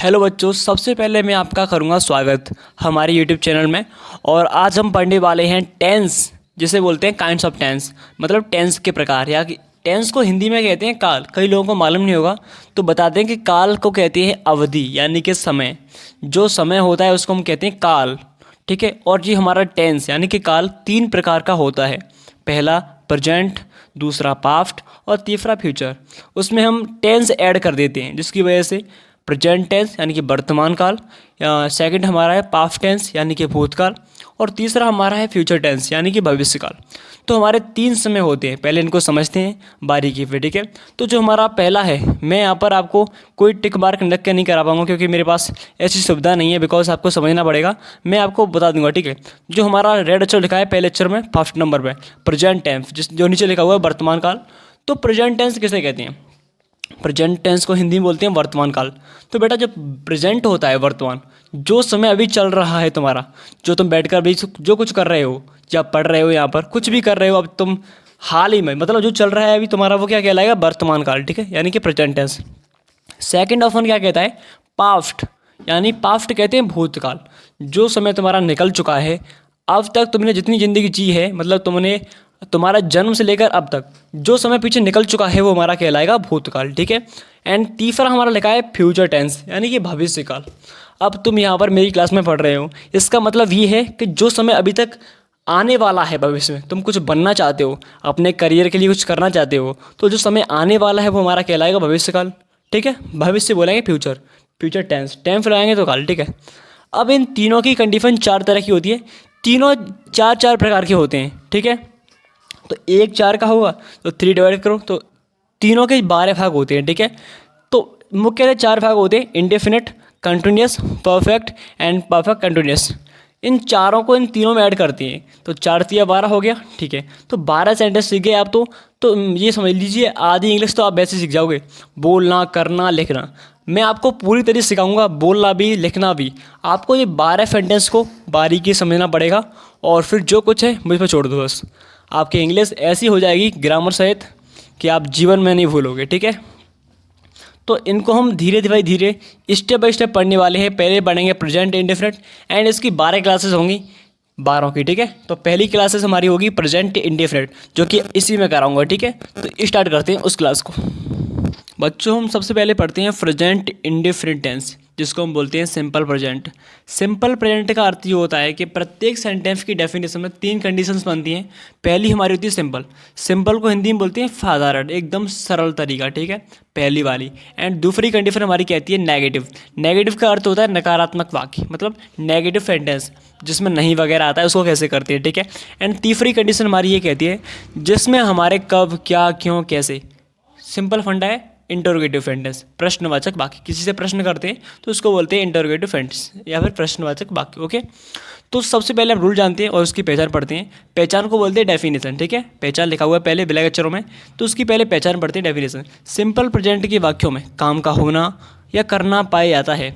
Hello बच्चों, सबसे पहले मैं आपका करूंगा स्वागत हमारे यूट्यूब चैनल में। और आज हम पढ़ने वाले हैं टेंस, जिसे बोलते हैं काइंड्स ऑफ टेंस, मतलब टेंस के प्रकार। या कि टेंस को हिंदी में कहते हैं काल। कई लोगों को मालूम नहीं होगा, तो बता दें कि काल को कहते हैं अवधि, यानी कि समय। जो समय होता है उसको हम कहते हैं काल, ठीक है। और जी हमारा टेंस यानी कि काल 3 प्रकार का होता है। पहला प्रेजेंट, दूसरा पास्ट और तीसरा फ्यूचर। उसमें हम टेंस ऐड कर देते हैं, जिसकी वजह से प्रेजेंट टेंस यानी कि वर्तमान काल, सेकंड हमारा है पास्ट टेंस यानी कि भूतकाल, और तीसरा हमारा है फ्यूचर टेंस यानी कि भविष्य काल। तो हमारे 3 समय होते हैं, पहले इनको समझते हैं बारीकी पे, ठीक है। तो जो हमारा पहला है, मैं यहाँ पर आपको कोई टिक मार्क लिख के नहीं करा पाऊंगा, क्योंकि मेरे पास ऐसी सुविधा नहीं है, बिकॉज आपको समझना पड़ेगा। मैं आपको बता दूंगा, ठीक है। जो हमारा रेड अक्षर लिखा है पहले अक्षर में फर्स्ट नंबर पे, प्रेजेंट टेंस, जो नीचे लिखा हुआ है वर्तमान काल। तो प्रेजेंट टेंस किसे कहते हैं? प्रेजेंट टेंस को हिंदी में बोलते हैं वर्तमान काल। तो बेटा, जब प्रेजेंट होता है वर्तमान, जो समय अभी चल रहा है तुम्हारा, जो तुम बैठकर अभी जो कुछ कर रहे हो, या पढ़ रहे हो, यहाँ पर कुछ भी कर रहे हो अब तुम हाल ही में, मतलब जो चल रहा है अभी तुम्हारा, वो क्या कहलाएगा? वर्तमान काल, ठीक है, यानी कि प्रेजेंट टेंस। सेकंड ऑप्शन क्या कहता है? पास्ट, यानी पास्ट कहते हैं भूतकाल। जो समय तुम्हारा निकल चुका है, अब तक तुमने जितनी ज़िंदगी जी है, मतलब तुमने तुम्हारा जन्म से लेकर अब तक जो समय पीछे निकल चुका है, वो हमारा कहलाएगा भूतकाल, ठीक है। एंड तीसरा हमारा लिखा है फ्यूचर टेंस, यानी कि भविष्य काल। अब तुम यहाँ पर मेरी क्लास में पढ़ रहे हो, इसका मतलब ये है कि जो समय अभी तक आने वाला है, भविष्य में तुम कुछ बनना चाहते हो, अपने करियर के लिए कुछ करना चाहते हो, तो जो समय आने वाला है वो हमारा कहलाएगा भविष्य काल, ठीक है। भविष्य बोलेंगे फ्यूचर, फ्यूचर टेंस, टेंस लगाएंगे तो काल, ठीक है। अब इन तीनों की कंडीशन 4 तरह की होती है, तीनों 4 प्रकार के होते हैं, ठीक है। तो एक 4 का होगा तो 3 डिवाइड करो, तो तीनों के 12 भाग होते हैं, ठीक है। तो मुख्य 4 भाग होते हैं, indefinite, continuous, perfect and perfect continuous. इन चारों को इन तीनों में ऐड करती हैं, तो 4 तिया 12 हो गया, ठीक है। तो 12 सेंटेंस सीख गए आप, तो ये समझ लीजिए आधी इंग्लिश तो आप वैसे सीख जाओगे, बोलना, करना, लिखना। मैं आपको पूरी तरह सिखाऊंगा, बोलना भी लिखना भी। आपको ये 12 सेंटेंस को बारीकी समझना पड़ेगा, और फिर जो कुछ है मुझ पर छोड़ दो बस। आपकी इंग्लिश ऐसी हो जाएगी ग्रामर सहित कि आप जीवन में नहीं भूलोगे, ठीक है। तो इनको हम धीरे धीरे स्टेप बाय स्टेप पढ़ने वाले हैं। पहले पढ़ेंगे प्रेजेंट इंडेफिनिट, एंड इसकी 12 क्लासेस होंगी, 12 की, ठीक है। तो पहली क्लासेस हमारी होगी प्रेजेंट इंडेफिनिट, जो कि इसी में कराऊंगा, ठीक है। तो स्टार्ट करते हैं उस क्लास को। बच्चों, हम सबसे पहले पढ़ते हैं प्रेजेंट इंडेफिनिट टेंस, जिसको हम बोलते हैं सिंपल प्रेजेंट। सिंपल प्रेजेंट का अर्थ ये होता है कि प्रत्येक सेंटेंस की डेफिनेशन में 3 कंडीशंस बनती हैं। पहली हमारी होती है सिंपल, सिंपल को हिंदी में बोलते हैं साधारण, एकदम सरल तरीका, ठीक है, पहली वाली। एंड दूसरी कंडीशन हमारी कहती है नेगेटिव। नेगेटिव का अर्थ होता है नकारात्मक वाक्य, मतलब नेगेटिव सेंटेंस जिसमें नहीं वगैरह आता है, उसको कैसे करते हैं, ठीक है। एंड तीसरी कंडीशन हमारी ये कहती है जिसमें हमारे कब, क्या, क्यों, कैसे। सिंपल फंडा है इंटरोगेटिव सेंटेंस, प्रश्नवाचक वाक्य। किसी से प्रश्न करते हैं तो उसको बोलते हैं इंटरोगेटिव सेंटेंस या फिर प्रश्नवाचक वाक्य, ओके। तो सबसे पहले हम रूल जानते हैं और उसकी पहचान पढ़ते हैं। पहचान को बोलते हैं डेफिनेशन, ठीक है। पहचान लिखा हुआ है पहले ब्लैक अक्षरों में, तो उसकी पहले पहचान पढ़ते हैं, डेफिनेशन। सिंपल प्रेजेंट के वाक्यों में काम का होना या करना पाया जाता है।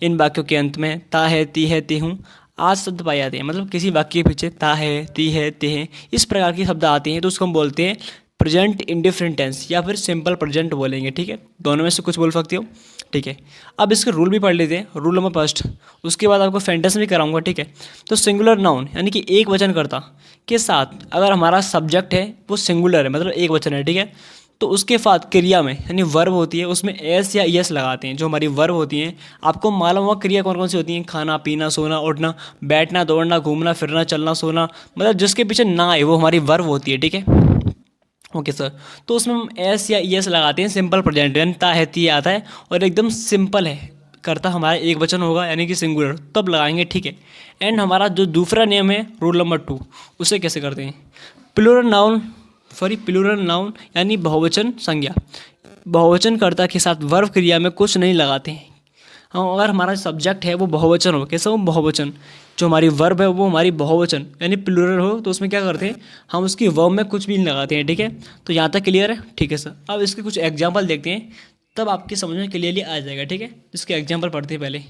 इन वाक्यों के अंत में ता है, ती है, ती हूँ आज शब्द पाए जाते हैं, मतलब किसी वाक्य के पीछे ता है, ती है, ते हैं, इस प्रकार के शब्द आते हैं, तो उसको हम बोलते हैं प्रेजेंट इंडिफरेंट टेंस या फिर सिंपल प्रेजेंट बोलेंगे, ठीक है। दोनों में से कुछ बोल सकते हो, ठीक है। अब इसके रूल भी पढ़ लेते हैं। रूल नंबर फर्स्ट, उसके बाद आपको सेंटेंस भी कराऊंगा, ठीक है। तो सिंगुलर नाउन यानी कि एक वचनकर्ता के साथ अगर हमारा सब्जेक्ट है वो सिंगुलर है, मतलब एक वचन है, ठीक है, तो उसके साथ क्रिया में यानी वर्ब होती है, उसमें एस या यस लगाते हैं। जो हमारी वर्ब होती हैं, आपको मालूम हुआ क्रिया कौन कौन सी होती हैं? खाना, पीना, सोना, उठना, बैठना, दौड़ना, घूमना फिरना, चलना, सोना, मतलब जिसके पीछे ना आए वो हमारी वर्ब होती है, ठीक है। ओके सर, तो उसमें हम एस या एस लगाते हैं। सिंपल प्रेजेंट यानी ता है, ती आता है, और एकदम सिंपल है, करता हमारा एक वचन होगा यानी कि सिंगुलर, तब लगाएंगे, ठीक है। एंड हमारा जो दूसरा नियम है रूल नंबर 2, उसे कैसे करते हैं? प्लूरल नाउन, प्लूरल नाउन यानी बहुवचन संज्ञा, बहुवचन कर्ता के साथ वर्ब क्रिया में कुछ नहीं लगाते हैं। हम अगर हमारा सब्जेक्ट है वो बहुवचन हो, कैसे हो? बहुवचन। जो हमारी वर्ब है वो हमारी बहुवचन यानी प्लूरल हो, तो उसमें क्या करते हैं? हम उसकी वर्ब में कुछ भी नहीं लगाते हैं, ठीक है। तो यहाँ तक क्लियर है? ठीक है सर। अब इसके कुछ एग्जाम्पल देखते हैं, तब आपकी समझ में क्लियरली आ जाएगा, ठीक है। इसके एग्जाम्पल पढ़ते हैं पहले।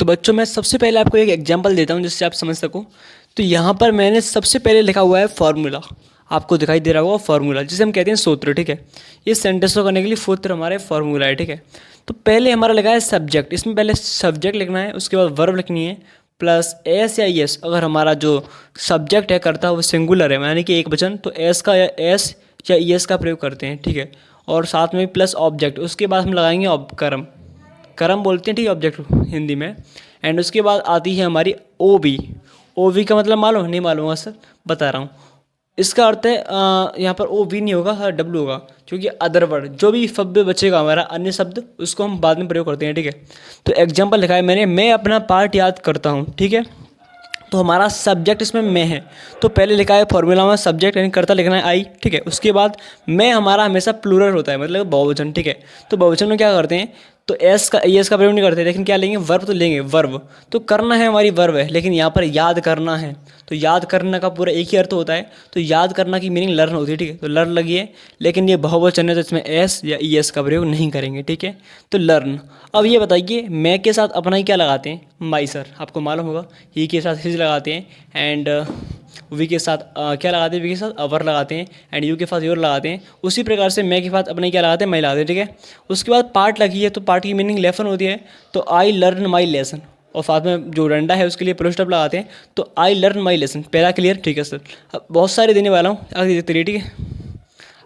तो बच्चों, मैं सबसे पहले आपको एक एग्जाम्पल देता हूँ जिससे आप समझ सको। तो यहाँ पर मैंने सबसे पहले लिखा हुआ है फॉर्मूला। आपको दिखाई दे रहा होगा फार्मूला, जिसे हम कहते हैं सूत्र, ठीक है। इस सेंटेंस को करने के लिए सूत्र हमारे फार्मूला है, ठीक है। तो पहले हमारा लगा है सब्जेक्ट, इसमें पहले सब्जेक्ट लिखना है, उसके बाद वर्ब लिखनी है प्लस एस या एस। अगर हमारा जो सब्जेक्ट है करता है वो सिंगुलर है यानी कि एक वचन, तो एस का या एस या एस का प्रयोग करते हैं, ठीक है। और साथ में प्लस ऑब्जेक्ट, उसके बाद हम लगाएंगे कर्म, कर्म बोलते हैं, ठीक है, ऑब्जेक्ट हिंदी में। एंड उसके बाद आती है हमारी ओ वी का मतलब मालूम नहीं मालूम होगा सर, बता रहा हूँ। इसका अर्थ है यहाँ पर ओ वी नहीं होगा, हाँ डब्ल्यू होगा, क्योंकि अदर वर्ड जो भी शब्द बचेगा हमारा अन्य शब्द उसको हम बाद में प्रयोग करते हैं, ठीक है। तो एग्जाम्पल लिखा है मैंने, मैं अपना पार्ट याद करता हूँ, ठीक है। तो हमारा सब्जेक्ट इसमें मैं है, तो पहले लिखा है फॉर्मूला में सब्जेक्ट यानी कर्ता लिखना है आई, ठीक है। उसके बाद मैं हमारा हमेशा प्लूरल होता है, मतलब बहुवचन, ठीक है। तो बहुवचन में क्या करते हैं, तो एस का प्रयोग नहीं करते, लेकिन क्या लेंगे, वर्ब तो लेंगे, वर्ब तो करना है हमारी वर्ब है, लेकिन यहाँ पर याद करना है, तो याद करना का पूरा एक ही अर्थ होता है। तो याद करना की मीनिंग लर्न होती है, ठीक है। तो लर्न लगी है, लेकिन ये बहुवचन है तो इसमें एस या ई एस का प्रयोग नहीं करेंगे, ठीक है। तो लर्न। अब ये बताइए मैं के साथ अपना ही क्या लगाते हैं, माई सर, आपको मालूम होगा। ही के साथ हिज लगाते हैं, एंड वी के साथ क्या लगाते हैं, वी के साथ अवर लगाते हैं, एंड यू के साथ योर लगाते हैं। उसी प्रकार से मैं के साथ अपने क्या लगाते हैं, मैं लगाते हैं, ठीक है। उसके बाद पार्ट लगी है, तो पार्ट की मीनिंग लेसन होती है, तो आई लर्न माई लेसन, और साथ में जो डंडा है उसके लिए फुल स्टॉप लगाते हैं, तो आई लर्न माई लेसन। पहला क्लियर, ठीक है सर। अब बहुत सारे देने वाला हूँ, आगे देखते रहिए, ठीक है,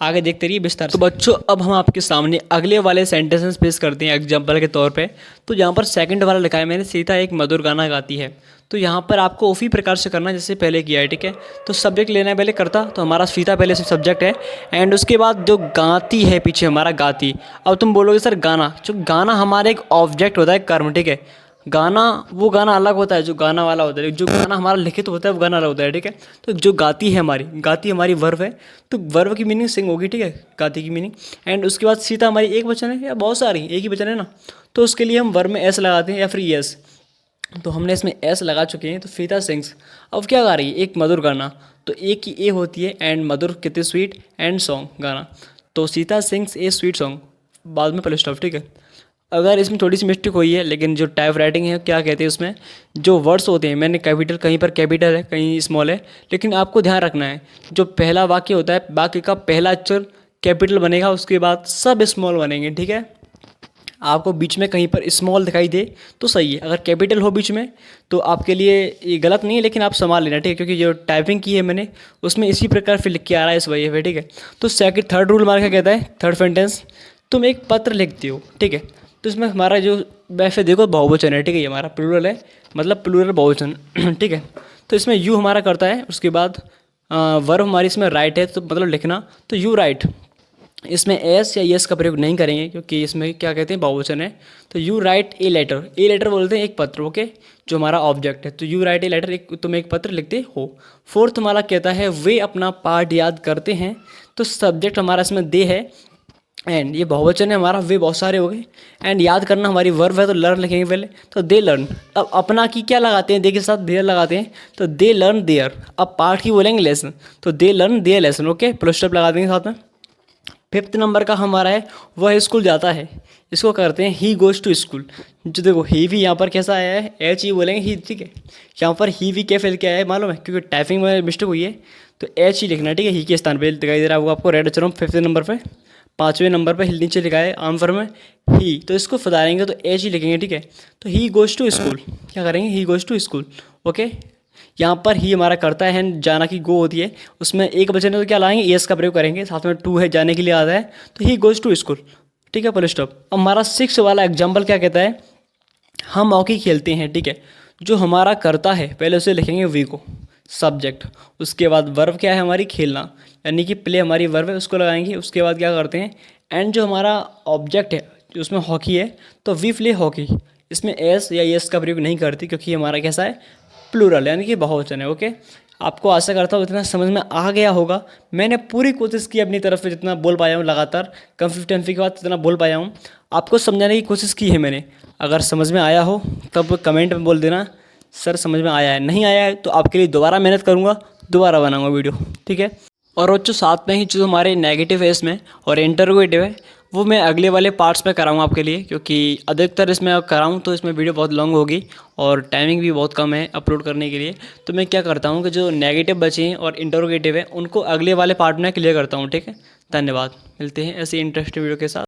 आगे देखते रहिए विस्तार। तो बच्चों अब हम आपके सामने अगले वाले सेंटेंसेस पेश करते हैं एग्जाम्पल के तौर पे। तो यहाँ पर सेकंड वाला लिखा है मैंने, सीता एक मधुर गाना गाती है। तो यहाँ पर आपको उसी प्रकार से करना है जैसे पहले किया है, ठीक है। तो सब्जेक्ट लेना है पहले करता, तो हमारा सीता पहले से सब्जेक्ट है, एंड उसके बाद जो गाती है पीछे हमारा गाती। अब तुम बोलोगे सर गाना, जो गाना हमारा एक ऑब्जेक्ट होता है, कर्म, ठीक है। गाना वो गाना अलग होता है जो गाना वाला होता है, जो गाना हमारा लिखित होता है वो गाना अलग होता है, ठीक है। तो जो गाती है हमारी वर्ब है, तो वर्ब की मीनिंग सिंग होगी, ठीक है, गाती की मीनिंग। एंड उसके बाद सीता हमारी एक वचन है या बहुत सारी, एक ही वचन है ना, तो उसके लिए हम वर्ब में एस लगाते हैं या फिर एस। तो हमने इसमें एस लगा चुके हैं, तो सीता सिंग्स। अब क्या गा रही है, एक मधुर गाना, तो एक की ए होती है, एंड मधुर कितने स्वीट, एंड सॉन्ग गाना, तो सीता सिंग्स ए स्वीट सॉन्ग, बाद में फुल स्टॉप, ठीक है। अगर इसमें थोड़ी सी मिस्टेक हुई है, लेकिन जो टाइप राइटिंग है क्या कहते हैं उसमें जो वर्ड्स होते हैं, मैंने कैपिटल कहीं पर कैपिटल है कहीं स्मॉल है, लेकिन आपको ध्यान रखना है जो पहला वाक्य होता है वाक्य का पहला अक्षर कैपिटल बनेगा, उसके बाद सब स्मॉल बनेंगे, ठीक है। आपको बीच में कहीं पर स्मॉल दिखाई दे तो सही है, अगर कैपिटल हो बीच में तो आपके लिए ये गलत नहीं है, लेकिन आप संभाल लेना, ठीक है, क्योंकि जो टाइपिंग की है मैंने उसमें इसी प्रकार फिर लिख के आ रहा है इस वजह से, ठीक है। तो सेकंड थर्ड रूल हमारा क्या कहता है, थर्ड सेंटेंस, तुम एक पत्र लिखते हो, ठीक है। तो इसमें हमारा जो वैसे देखो बहुवचन है, ठीक है, ये हमारा प्लूरल है, मतलब प्लूरल बहुवचन, ठीक है। तो इसमें यू हमारा करता है, उसके बाद वर्ब हमारी इसमें राइट है, तो मतलब लिखना, तो यू राइट। इसमें एस या यस का प्रयोग नहीं करेंगे क्योंकि इसमें क्या कहते हैं बहुवचन है। तो you write a letter, a letter बोलते हैं एक पत्र, ओके, जो हमारा ऑब्जेक्ट है। तो यू राइट ए लेटर, एक तुम एक पत्र लिखते हो। फोर्थ हमारा कहता है वे अपना पाठ याद करते हैं, तो सब्जेक्ट हमारा इसमें दे है, एंड ये बहुवचन है हमारा, वे बहुत सारे हो गए, एंड याद करना हमारी वर्ब है, तो लर्न लिखेंगे पहले, तो दे लर्न। अब अपना की क्या लगाते हैं, दे के साथ देयर लगाते हैं, तो दे लर्न देयर। अब पाठ की बोलेंगे लेसन, तो they learn their lesson, okay, full stop लगा देंगे साथ में। फिफ्थ नंबर का हमारा है वह स्कूल जाता है, इसको करते हैं ही गोज़ टू स्कूल। जो देखो ही भी यहाँ पर कैसा आया है, एच ही बोलेंगे ही, ठीक है। यहाँ पर ही भी क्या फेल क्या है मालूम है, क्योंकि टाइपिंग में मिस्टेक हुई है, तो एच ही लिखना है, ठीक है। ही के स्थान पे दिखाई दे रहा होगा आपको रेड अक्षरों फिफ्थ नंबर पे, पाँचवें नंबर पे नीचे लिखा है आंसर में ही, तो इसको सुधारेंगे तो एच ही लिखेंगे, ठीक है। तो ही गोज़ टू स्कूल, क्या करेंगे, he goes to school, okay. यहाँ पर ही हमारा करता है, जाना की गो होती है, उसमें एक बचे ने तो क्या लाएंगे, एस का प्रयोग करेंगे, साथ में टू है जाने के लिए आता है, तो ही गोज़ टू स्कूल, ठीक है, फुल स्टॉप। अब हमारा सिक्स वाला एग्जाम्पल क्या कहता है, हम हॉकी खेलते हैं, ठीक है। जो हमारा करता है पहले उसे लिखेंगे वी को, सब्जेक्ट, उसके बाद वर्ब क्या है हमारी खेलना, यानी कि प्ले हमारी वर्ब है, उसको लगाएंगे। उसके बाद क्या करते हैं, एंड जो हमारा ऑब्जेक्ट है जो उसमें हॉकी है, तो वी प्ले हॉकी, इसमें एस या एस का प्रयोग नहीं करती क्योंकि हमारा कैसा है, प्लूरल, यानी कि बहुवचन है, ओके। आपको आशा करता हूँ इतना समझ में आ गया होगा। मैंने पूरी कोशिश की अपनी तरफ से, जितना बोल पाया हूँ लगातार कंसिस्टेंसी के बाद जितना बोल पाया हूँ आपको समझाने की कोशिश की है मैंने। अगर समझ में आया हो तब कमेंट में बोल देना सर समझ में आया है, नहीं आया है तो आपके लिए दोबारा मेहनत करूँगा, दोबारा बनाऊँगा वीडियो, ठीक है। और बच्चों साथ में ही जो हमारे नेगेटिव है इसमें और इंटरोगेटिव है, वो मैं अगले वाले पार्ट्स में कराऊंगा आपके लिए, क्योंकि अधिकतर इसमें कराऊँ तो इसमें वीडियो बहुत लॉन्ग होगी और टाइमिंग भी बहुत कम है अपलोड करने के लिए। तो मैं क्या करता हूँ कि जो नेगेटिव बचे हैं और इंटरोगेटिव है उनको अगले वाले पार्ट में क्लियर करता हूँ, ठीक है। धन्यवाद, मिलते हैं ऐसी इंटरेस्टिंग वीडियो के साथ।